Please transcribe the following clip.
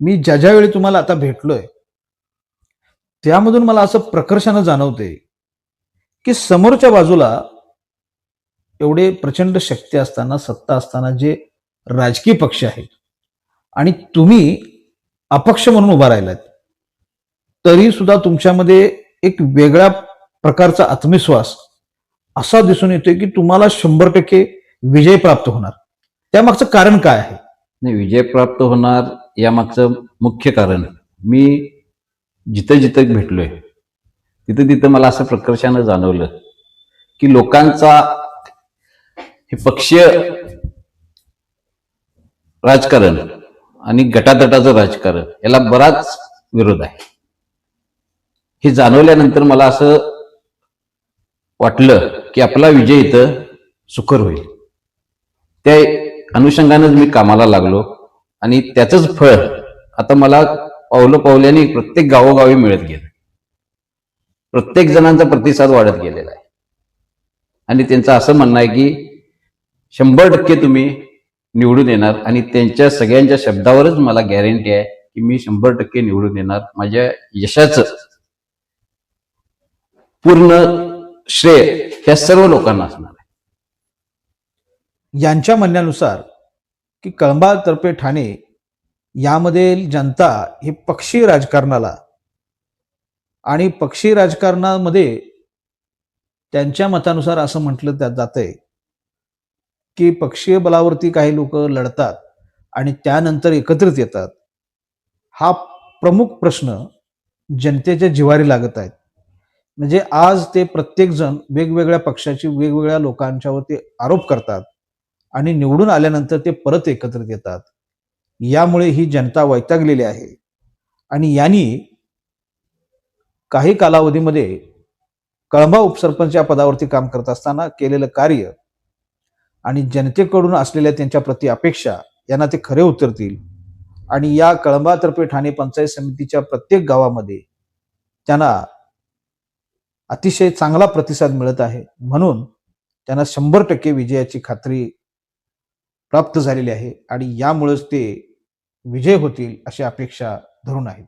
मी ज्या वेळी तुम्हाला आता भेटलोय, त्यामधून मला असं प्रकर्षानं जाणवतंय, की समोरच्या बाजूला एवढे प्रचंड शक्ती असताना, सत्ता असताना जे राजकीय पक्ष आहेत आणि तुम्ही अपक्ष म्हणून उभा राहिलात, तरी सुद्धा तुमच्यामध्ये एक वेगळ्या प्रकारचा आत्मविश्वास असा दिसून येतोय, की तुम्हाला 100% विजय प्राप्त होणार. त्यामागचं कारण काय आहे? नाही, विजय प्राप्त होणार यामागचं मुख्य कारण, मी जिथं जिथं भेटलोय तिथं तिथं मला असं प्रकर्षानं जाणवलं की लोकांचा हे पक्षीय राजकारण आणि गटातटाचं राजकारण याला बराच विरोध आहे. हे जाणवल्यानंतर मला असं वाटलं की आपला विजय इथं सुकर होईल. त्या अनुषंगानेच मी कामाला लागलो आणि त्याचंच फळ आता मला पावलं प्रत्येक गावोगावी मिळत गेलं. प्रत्येक जणांचा प्रतिसाद वाढत गेलेला आहे आणि त्यांचं असं म्हणणं आहे की 100% तुम्ही निवडून येणार आणि त्यांच्या सगळ्यांच्या शब्दावरच मला गॅरंटी आहे की मी 100% निवडून येणार. माझ्या यशाचं पूर्ण श्रेय त्या सर्व लोकांना असणार आहे. यांच्या म्हणण्यानुसार की कळंबा तर्फे ठाणे यामध्ये जनता ही पक्षीय राजकारणाला आणि पक्षीय राजकारणामध्ये त्यांच्या मतानुसार असं म्हटलं जातंय की पक्षीय बलावरती काही लोक लढतात आणि त्यानंतर एकत्रित येतात. हा प्रमुख प्रश्न जनतेच्या जिव्हारी लागत आहेत. म्हणजे आज ते प्रत्येक जण वेगवेगळ्या पक्षाची वेगवेगळ्या लोकांच्यावरती आरोप करतात आणि निवडून आल्यानंतर ते परत एकत्रित येतात. यामुळे ही जनता वैतागलेली आहे आणि यांनी काही कालावधीमध्ये कळंबा उपसरपंच या पदावरती काम करत असताना केलेलं कार्य आणि जनतेकडून असलेल्या त्यांच्या प्रति अपेक्षा यांना ते खरे उतरतील आणि या कळंबा तर्फे ठाणे पंचायत समितीच्या प्रत्येक गावामध्ये त्यांना अतिशय चांगला प्रतिसाद मिळत आहे. म्हणून त्यांना 100% विजयाची खात्री प्राप्त झालेली आहे आणि यामुळेच ते विजय होतील अशी अपेक्षा धरून आहेत.